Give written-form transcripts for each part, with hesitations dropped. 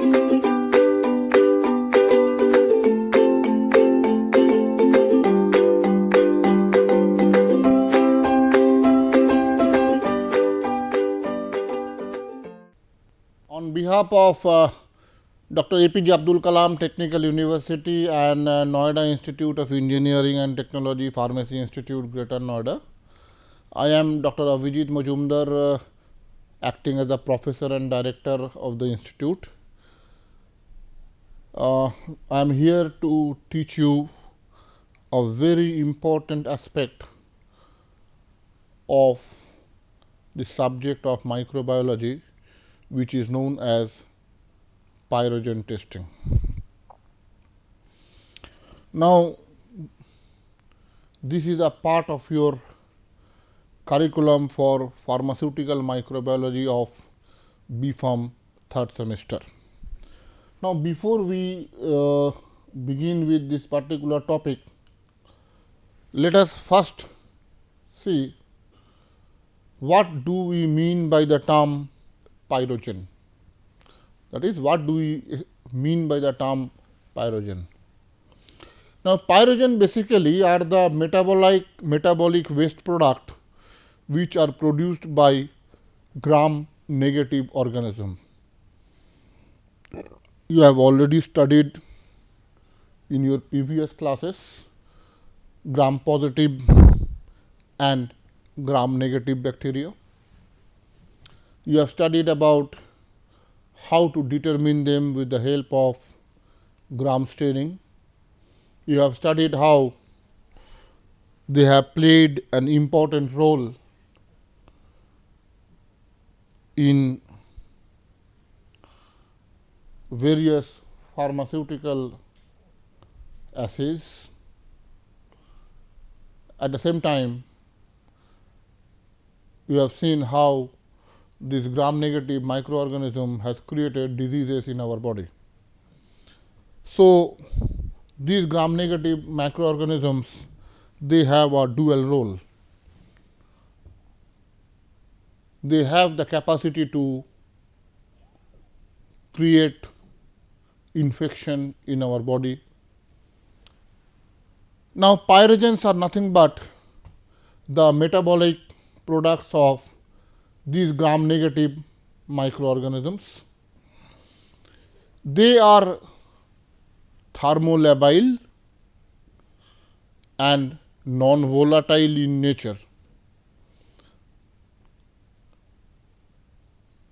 On behalf of Dr. APJ Abdul Kalam Technical University and Noida Institute of Engineering and Technology, Pharmacy Institute, Greater Noida, I am Dr. Avijit Majumdar, acting as a professor and director of the institute. I am here to teach you a very important aspect of the subject of microbiology, which is known as pyrogen testing. Now, this is a part of your curriculum for pharmaceutical microbiology of B.Pharm third semester. Now, before we begin with this particular topic, let us first see what do we mean by the term pyrogen. That is, what do we mean by the term pyrogen? Now, pyrogen basically are the metabolic waste product which are produced by gram negative organism. You have already studied in your previous classes gram positive and gram negative bacteria. You have studied about how to determine them with the help of gram staining. You have studied how they have played an important role in various pharmaceutical assays. At the same time, you have seen how this gram negative microorganism has created diseases in our body. So, these gram negative microorganisms, they have a dual role. They have the capacity to create infection in our body. Now, pyrogens are nothing but the metabolic products of these gram negative microorganisms. They are thermolabile and non-volatile in nature.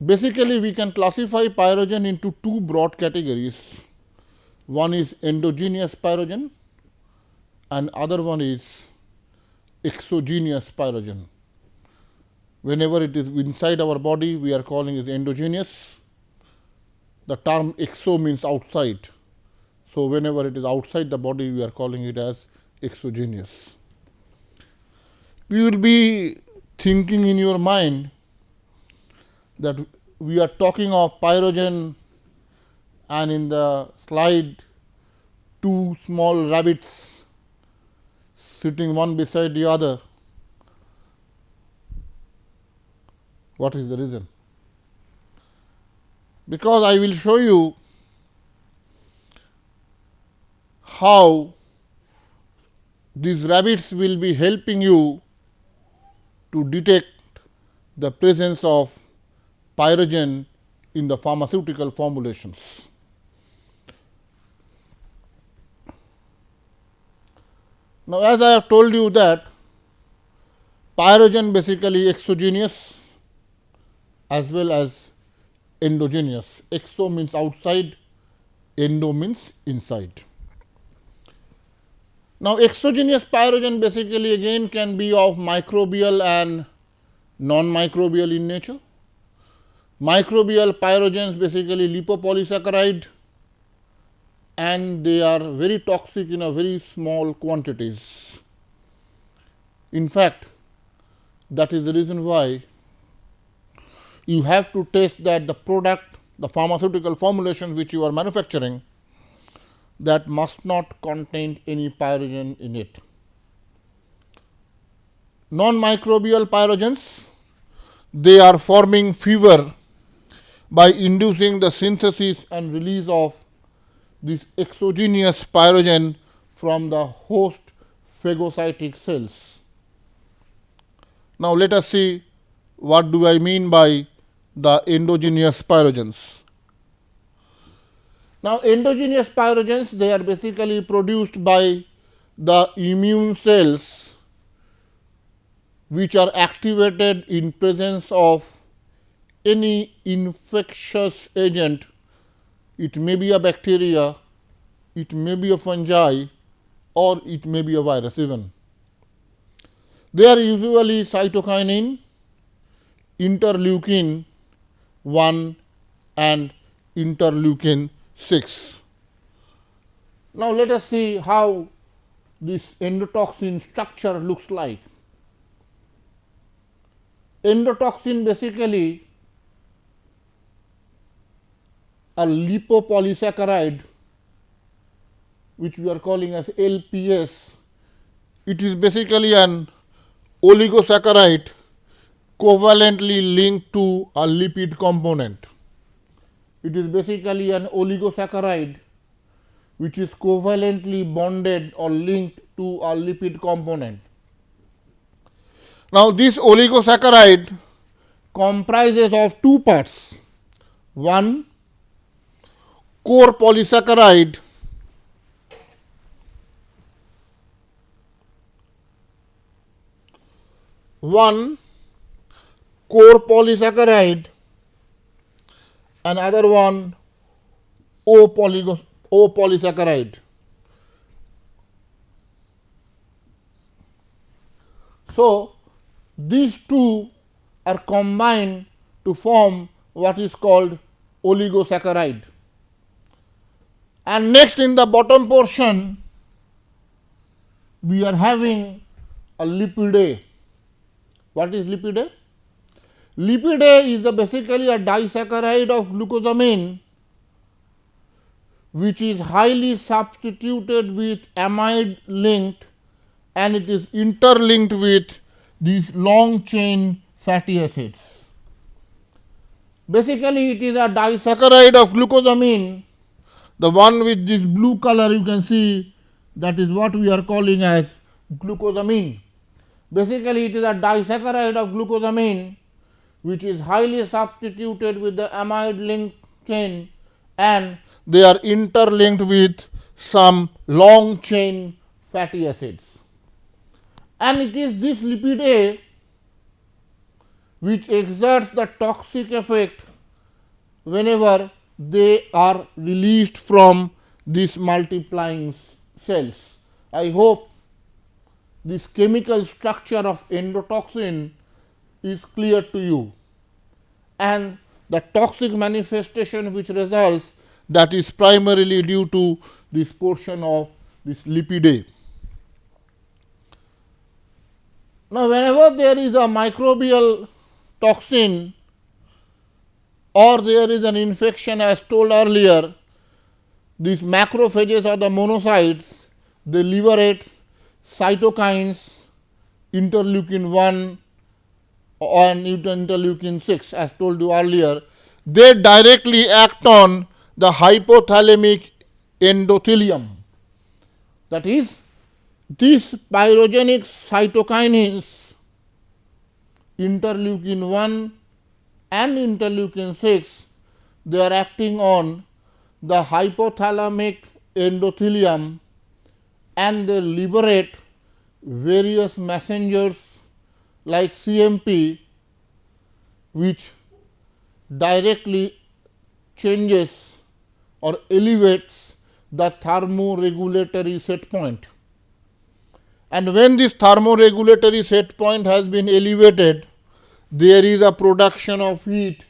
Basically, we can classify pyrogen into two broad categories. One is endogenous pyrogen and other one is exogenous pyrogen. Whenever it is inside our body, we are calling it endogenous. The term exo means outside. So, whenever it is outside the body, we are calling it as exogenous. You will be thinking in your mind that we are talking of pyrogen, and in the slide two small rabbits sitting one beside the other. What is the reason? Because I will show you how these rabbits will be helping you to detect the presence of pyrogen in the pharmaceutical formulations. Now, as I have told you that pyrogen basically exogenous as well as endogenous. Exo means outside, endo means inside. Now, exogenous pyrogen basically again can be of microbial and non-microbial in nature. Microbial pyrogens basically lipopolysaccharide, and they are very toxic in a very small quantities. In fact, that is the reason why you have to test that the product, the pharmaceutical formulation which you are manufacturing, that must not contain any pyrogen in it. Non-microbial pyrogens, they are forming fewer by inducing the synthesis and release of this exogenous pyrogen from the host phagocytic cells. Now, let us see what do I mean by the endogenous pyrogens. Now, endogenous pyrogens, they are basically produced by the immune cells which are activated in presence of any infectious agent. It may be a bacteria, it may be a fungi, or it may be a virus even. They are usually cytokinin, interleukin 1 and interleukin 6. Now, let us see how this endotoxin structure looks like. Endotoxin basically a lipopolysaccharide which we are calling as LPS. It is basically an oligosaccharide covalently linked to a lipid component. It is basically an oligosaccharide which is covalently bonded or linked to a lipid component. Now, this oligosaccharide comprises of two parts. One, core polysaccharide, another one O polysaccharide. So, these two are combined to form what is called oligosaccharide. And next, in the bottom portion, we are having a lipid A. What is lipid A? Lipid A is basically a disaccharide of glucosamine which is highly substituted with amide linked, and it is interlinked with these long chain fatty acids. Basically, it is a disaccharide of glucosamine. The one with this blue color you can see, that is what we are calling as glucosamine. Basically, it is a disaccharide of glucosamine which is highly substituted with the amide linked chain, and they are interlinked with some long chain fatty acids. And it is this lipid A which exerts the toxic effect whenever they are released from these multiplying cells. I hope this chemical structure of endotoxin is clear to you, and the toxic manifestation which results, that is primarily due to this portion of this lipid A. Now, whenever there is a microbial toxin or there is an infection, as told earlier, these macrophages or the monocytes, they liberate cytokines, interleukin 1 and interleukin 6, as told you earlier. They directly act on the hypothalamic endothelium. That is, these pyrogenic cytokinins, interleukin 1 and interleukin 6, they are acting on the hypothalamic endothelium, and they liberate various messengers like CMP, which directly changes or elevates the thermoregulatory set point. And when this thermoregulatory set point has been elevated, there is a production of heat,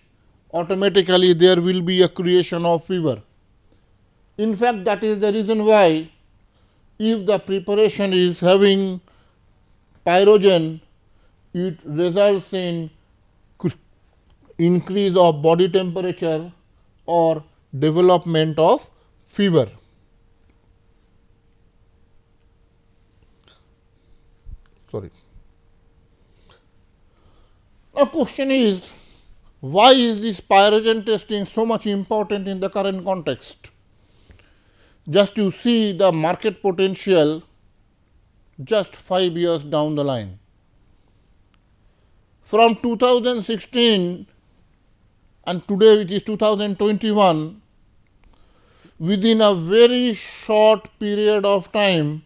automatically there will be a creation of fever. In fact, that is the reason why, if the preparation is having pyrogen, it results in increase of body temperature or development of fever. Sorry. Now, question is, Why is this pyrogen testing so much important in the current context? Just to see the market potential just 5 years down the line. From 2016 and today, which is 2021, within a very short period of time,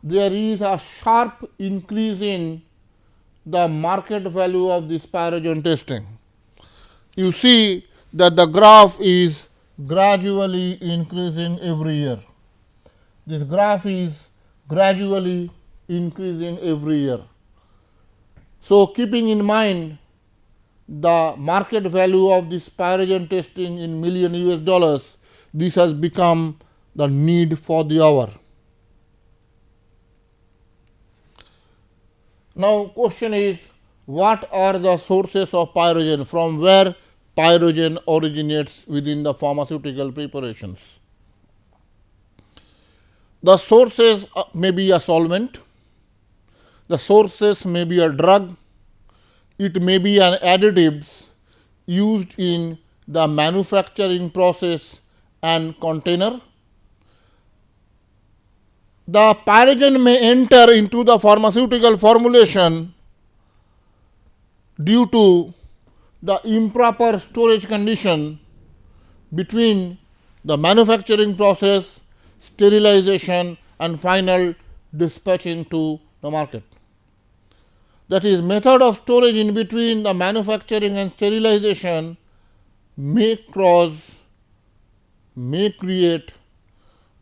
there is a sharp increase in the market value of this pyrogen testing. You see that the graph is gradually increasing every year. This graph is gradually increasing every year. So, keeping in mind the market value of this pyrogen testing in million US dollars, this has become the need for the hour. Now, question is, what are the sources of pyrogen, from where pyrogen originates within the pharmaceutical preparations? The sources may be a solvent, the sources may be a drug, it may be an additives used in the manufacturing process and container. The pyrogen may enter into the pharmaceutical formulation due to the improper storage condition between the manufacturing process, sterilization and final dispatching to the market. That is, method of storage in between the manufacturing and sterilization may create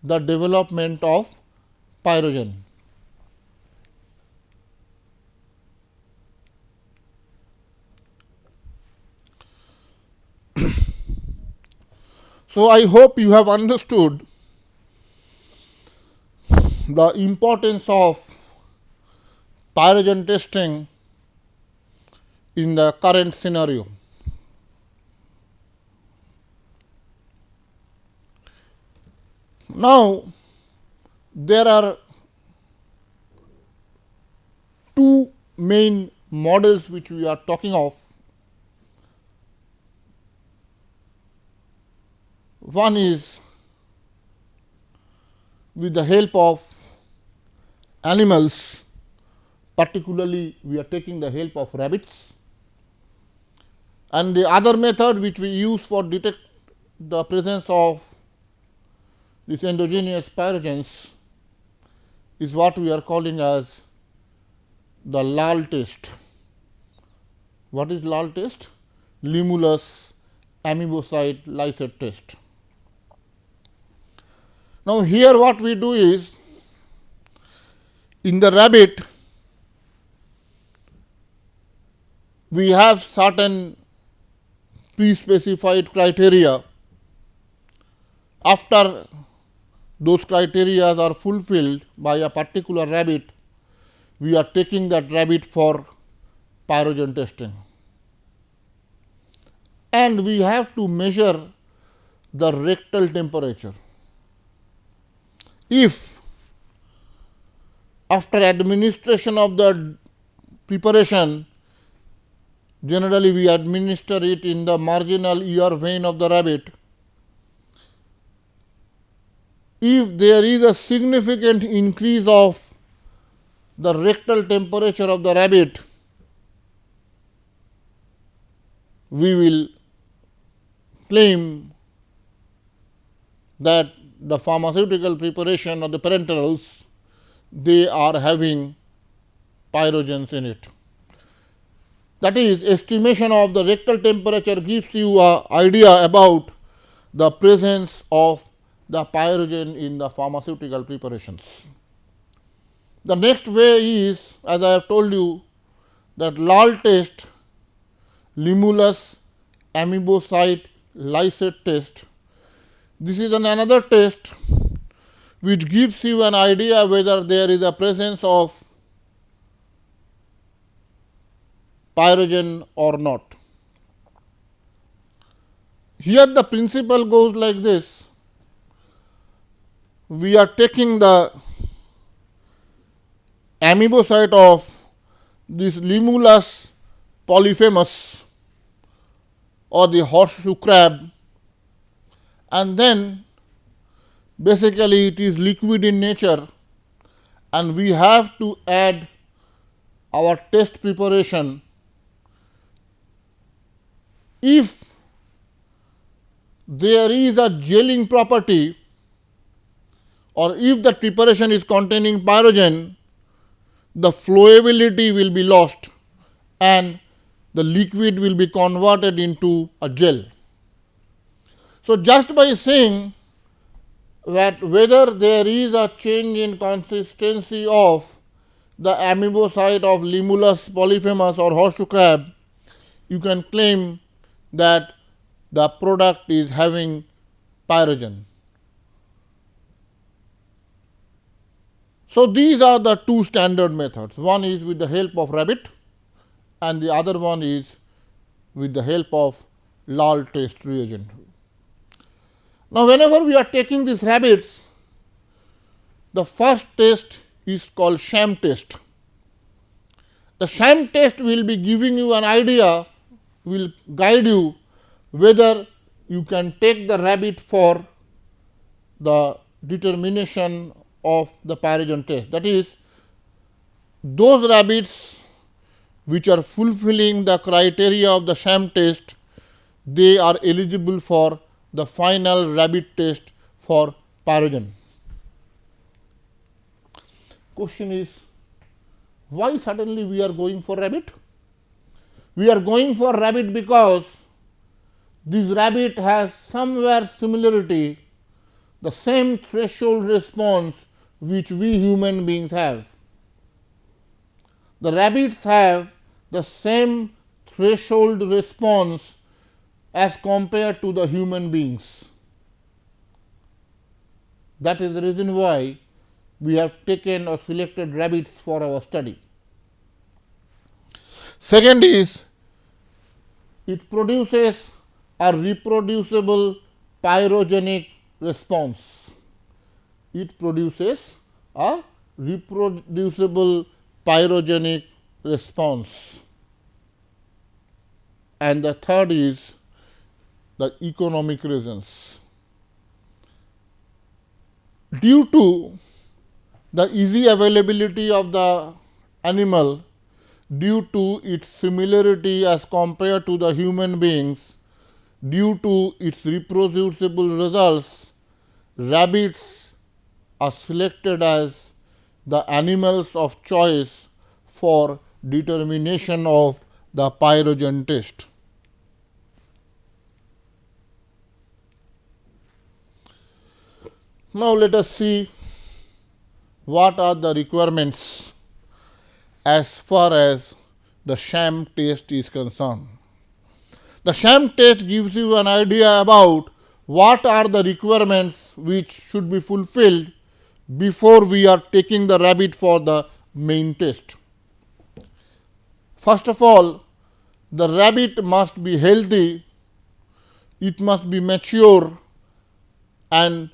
the development of pyrogen. So, I hope you have understood the importance of pyrogen testing in the current scenario. Now, there are two main models which we are talking of. One is with the help of animals, particularly we are taking the help of rabbits, and the other method which we use for detect the presence of these endogenous pyrogens is what we are calling as the LAL test. What is LAL test? Limulus amoebocyte lysate test. Now, here what we do is, in the rabbit we have certain pre-specified criteria. After those criteria are fulfilled by a particular rabbit, we are taking that rabbit for pyrogen testing, and we have to measure the rectal temperature. If after administration of the preparation, generally we administer it in the marginal ear vein of the rabbit, if there is a significant increase of the rectal temperature of the rabbit, we will claim that the pharmaceutical preparation of the parenterals, they are having pyrogens in it. That is, estimation of the rectal temperature gives you an idea about the presence of the pyrogen in the pharmaceutical preparations. The next way is, as I have told you, that LAL test, Limulus amoebocyte lysate test. This is another test which gives you an idea whether there is a presence of pyrogen or not. Here the principle goes like this: we are taking the amoebocyte of this Limulus polyphemus or the horseshoe crab, and then basically it is liquid in nature, and we have to add our test preparation. If there is a gelling property, or if the preparation is containing pyrogen, the flowability will be lost and the liquid will be converted into a gel. So, just by saying that whether there is a change in consistency of the amebocyte of Limulus polyphemus or horseshoe crab, you can claim that the product is having pyrogen. So, these are the two standard methods. One is with the help of rabbit and the other one is with the help of Lal test reagent. Now, whenever we are taking these rabbits, the first test is called Sham test. The Sham test will be giving you an idea, will guide you whether you can take the rabbit for the determination of the pyrogen test. That is, those rabbits which are fulfilling the criteria of the Sham test, they are eligible for the final rabbit test for pyrogen. Question is, why suddenly we are going for rabbit? We are going for rabbit because this rabbit has somewhere similarity, the same threshold response which we human beings have. The rabbits have the same threshold response as compared to the human beings. That is the reason why we have taken or selected rabbits for our study. Second is, it produces a reproducible pyrogenic response. It produces a reproducible pyrogenic response. And the third is the economic reasons. Due to the easy availability of the animal, due to its similarity as compared to the human beings, due to its reproducible results, rabbits are selected as the animals of choice for determination of the pyrogen test. Now, let us see what are the requirements as far as the Sham test is concerned. The Sham test gives you an idea about what are the requirements which should be fulfilled before we are taking the rabbit for the main test. First of all, the rabbit must be healthy, it must be mature and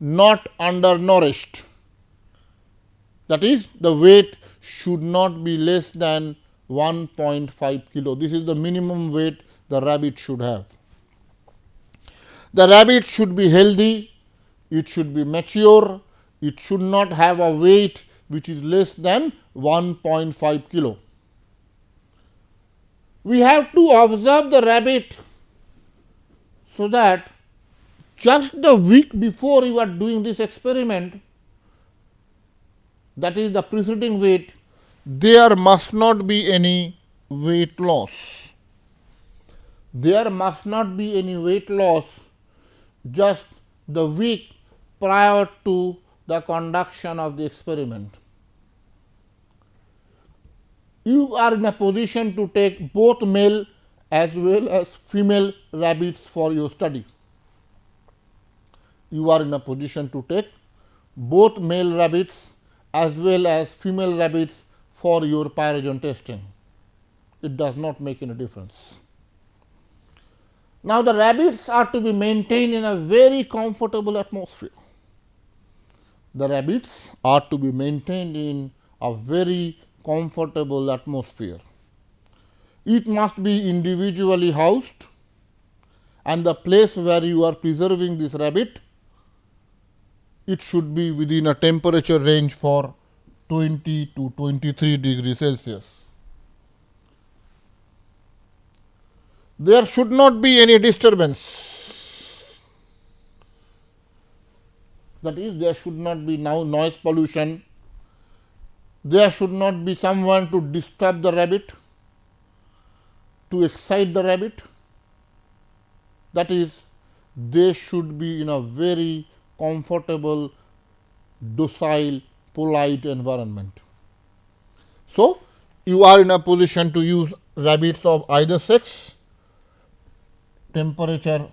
not undernourished. That is, the weight should not be less than 1.5 kilo. This is the minimum weight the rabbit should have. The rabbit should be healthy, it should be mature, it should not have a weight which is less than 1.5 kilo. We have to observe the rabbit so that just the week before you are doing this experiment, that is the preceding weight, there must not be any weight loss. There must not be any weight loss just the week prior to the conduction of the experiment. You are in a position to take both male as well as female rabbits for your study. You are in a position to take both male rabbits as well as female rabbits for your pyrogen testing. It does not make any difference. Now, the rabbits are to be maintained in a very comfortable atmosphere. The rabbits are to be maintained in a very comfortable atmosphere. It must be individually housed. and the place where you are preserving this rabbit, it should be within a temperature range for 20 to 23 degrees Celsius. There should not be any disturbance. That is, there should not be now noise pollution. There should not be someone to disturb the rabbit, to excite the rabbit. That is, they should be in a very comfortable, docile, polite environment. So, you are in a position to use rabbits of either sex, temperature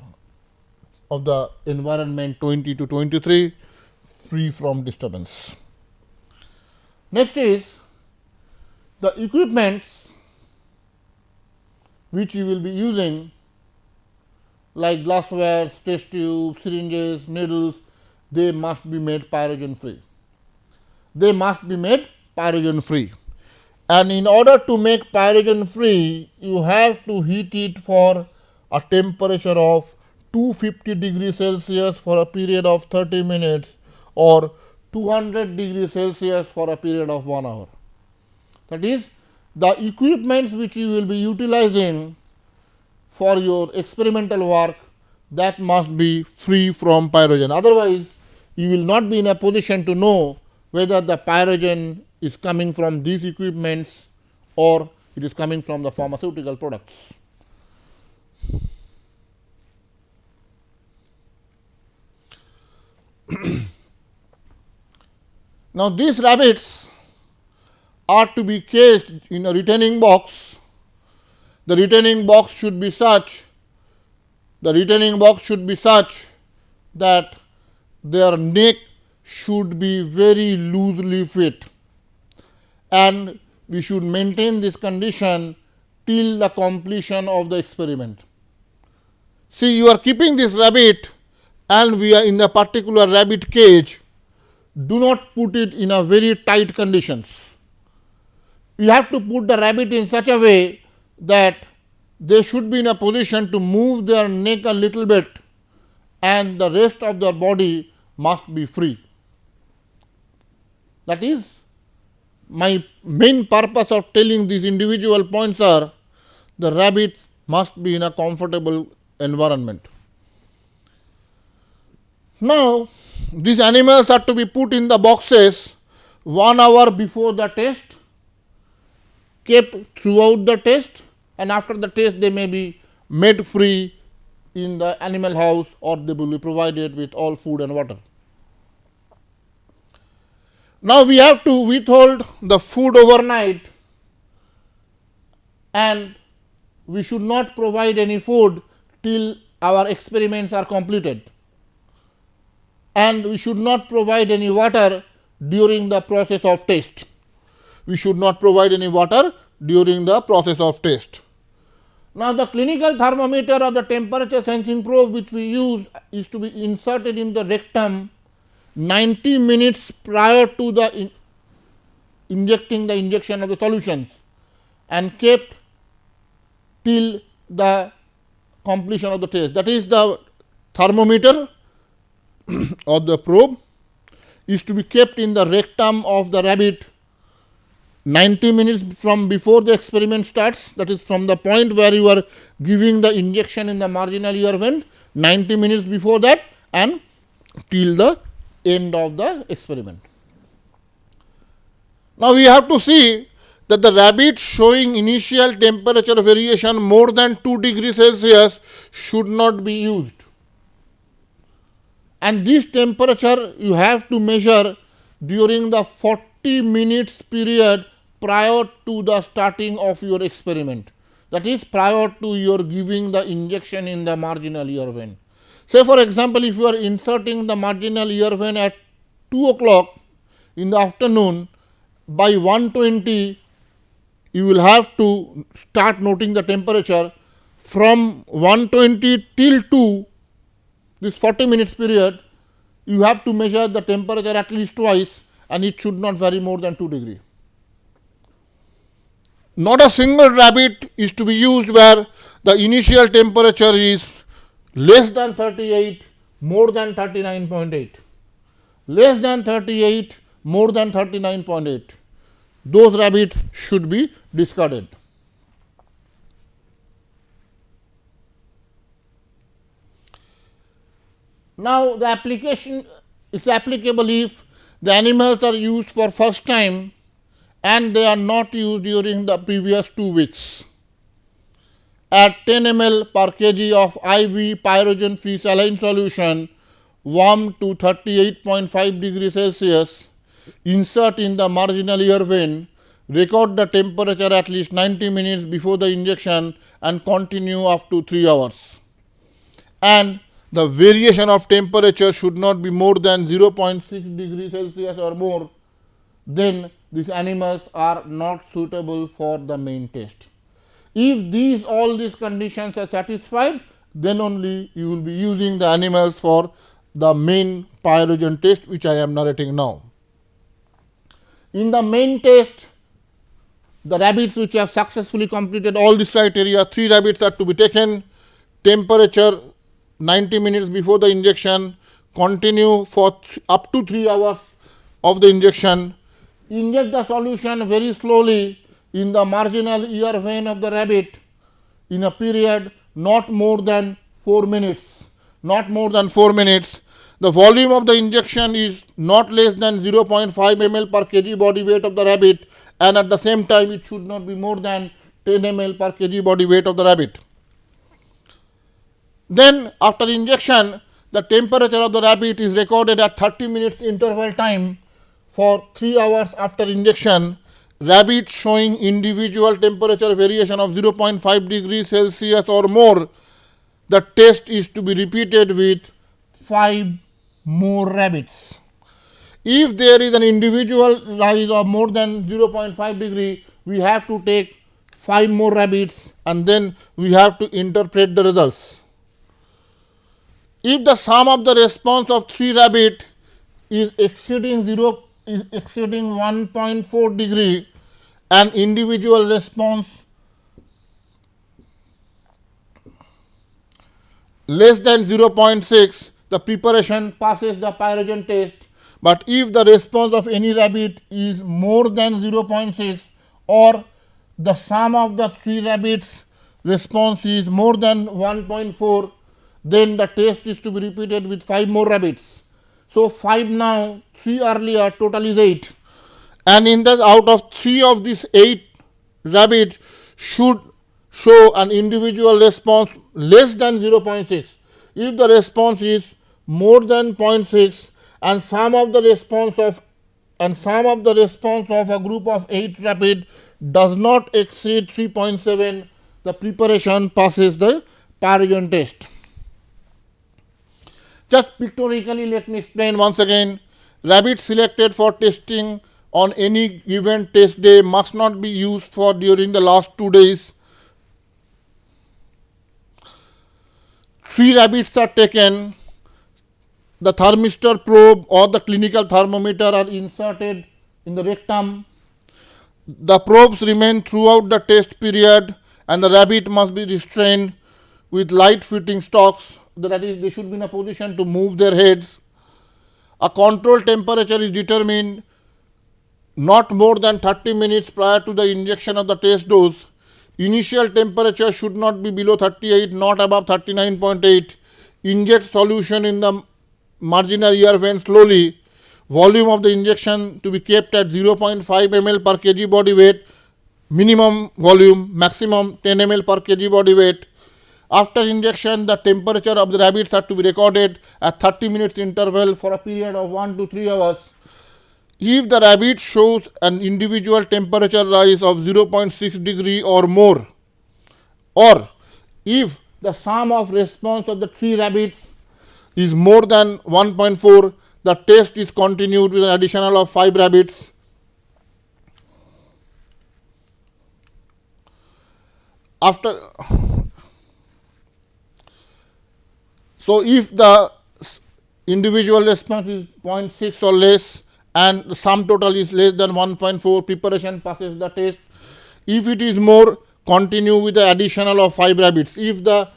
of the environment 20 to 23, free from disturbance. Next is the equipments which you will be using, like glassware, test tubes, syringes, needles, they must be made pyrogen free. They must be made pyrogen free. And in order to make pyrogen free, you have to heat it for a temperature of 250 degrees Celsius for a period of 30 minutes or 200 degrees Celsius for a period of 1 hour. That is, the equipments which you will be utilizing for your experimental work, that must be free from pyrogen. Otherwise, you will not be in a position to know whether the pyrogen is coming from these equipments or it is coming from the pharmaceutical products. Now, these rabbits are to be caged in a retaining box. The retaining box should be such that their neck should be very loosely fit, and we should maintain this condition till the completion of the experiment. See, you are keeping this rabbit and we are in the particular rabbit cage. Do not put it in a very tight conditions. You have to put the rabbit in such a way that they should be in a position to move their neck a little bit and the rest of their body must be free. That is, my main purpose of telling these individual points are the rabbit must be in a comfortable environment. Now, these animals are to be put in the boxes 1 hour before the test, kept throughout the test, and after the test they may be made free in the animal house or they will be provided with all food and water. Now, we have to withhold the food overnight and we should not provide any food till our experiments are completed, and we should not provide any water during the process of test. We should not provide any water during the process of test. Now, the clinical thermometer or the temperature sensing probe which we use is to be inserted in the rectum 90 minutes prior to the injection of the solutions and kept till the completion of the test. That is, the thermometer or the probe is to be kept in the rectum of the rabbit 90 minutes from before the experiment starts, that is from the point where you are giving the injection in the marginal ear vent, 90 minutes before that and till the end of the experiment. Now, we have to see that the rabbit showing initial temperature variation more than 2 degrees Celsius should not be used, and this temperature you have to measure during the 40 minutes period prior to the starting of your experiment, that is prior to your giving the injection in the marginal ear vein. Say for example, if you are inserting the marginal ear vein at 2 o'clock in the afternoon, by 1:20 you will have to start noting the temperature. From 1:20 till 2, this 40 minutes period, you have to measure the temperature at least twice and it should not vary more than 2 degrees. Not a single rabbit is to be used where the initial temperature is less than 38, more than 39.8. Less than 38, more than 39.8. Those rabbits should be discarded. Now, the application is applicable if the animals are used for first time and they are not used during the previous 2 weeks. Add 10 ml per kg of IV pyrogen free saline solution warm to 38.5 degrees Celsius, insert in the marginal ear vein, record the temperature at least 90 minutes before the injection and continue up to 3 hours. And the variation of temperature should not be more than 0.6 degrees Celsius or more, then these animals are not suitable for the main test. If all these conditions are satisfied, then only you will be using the animals for the main pyrogen test, which I am narrating now. In the main test, the rabbits which have successfully completed all these criteria, 3 rabbits are to be taken, temperature 90 minutes before the injection, continue for up to 3 hours of the injection, inject the solution very slowly in the marginal ear vein of the rabbit in a period not more than 4 minutes. Not more than 4 minutes. The volume of the injection is not less than 0.5 ml per kg body weight of the rabbit, and at the same time it should not be more than 10 ml per kg body weight of the rabbit. Then after injection, the temperature of the rabbit is recorded at 30 minutes interval time for 3 hours after injection. Rabbit showing individual temperature variation of 0.5 degrees Celsius or more, the test is to be repeated with 5 more rabbits. If there is an individual rise of more than 0.5 degree, we have to take 5 more rabbits and then we have to interpret the results. If the sum of the response of 3 rabbit is exceeding 1.4 degree and individual response less than 0.6, the preparation passes the pyrogen test. But if the response of any rabbit is more than 0.6 or the sum of the 3 rabbits response is more than 1.4, then the test is to be repeated with 5 more rabbits. So 5 now, 3 earlier, total is 8. And in the out of 3 of these 8 rabbits should show an individual response less than 0.6. If the response is more than 0.6 and sum of the response of a group of 8 rabbit does not exceed 3.7, the preparation passes the pyrogen test. Just pictorially, let me explain once again. Rabbits selected for testing on any given test day must not be used for during the last 2 days. 3 rabbits are taken. The thermistor probe or the clinical thermometer are inserted in the rectum. The probes remain throughout the test period and the rabbit must be restrained with light fitting stocks, that is, they should be in a position to move their heads. A control temperature is determined not more than 30 minutes prior to the injection of the test dose. Initial temperature should not be below 38, not above 39.8. Inject solution in the marginal ear vein slowly. Volume of the injection to be kept at 0.5 ml per kg body weight. Minimum volume, maximum 10 ml per kg body weight. After injection, the temperature of the rabbits are to be recorded at 30 minutes interval for a period of 1 to 3 hours. If the rabbit shows an individual temperature rise of 0.6 degree or more, or if the sum of response of the 3 rabbits is more than 1.4, the test is continued with an additional of 5 rabbits. So if the individual response is 0.6 or less and the sum total is less than 1.4, preparation passes the test. If it is more, continue with the additional of 5 rabbits. If the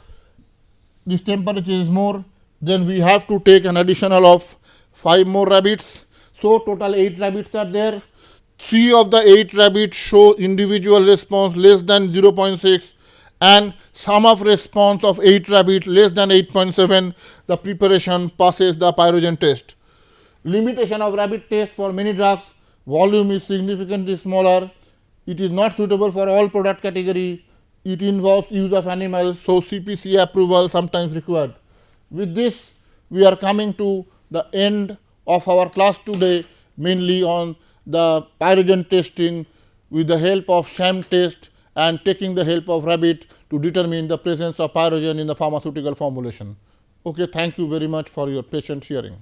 this temperature is more, then we have to take an additional of 5 more rabbits. So, total 8 rabbits are there. 3 of the 8 rabbits show individual response less than 0.6 and sum of response of 8 rabbits less than 8.7. The preparation passes the pyrogen test. Limitation of rabbit test for many drugs, volume is significantly smaller. It is not suitable for all product category. It involves use of animals, so CPC approval sometimes required. With this, we are coming to the end of our class today, mainly on the pyrogen testing with the help of Sham test and taking the help of rabbit to determine the presence of pyrogen in the pharmaceutical formulation. Okay, thank you very much for your patient hearing.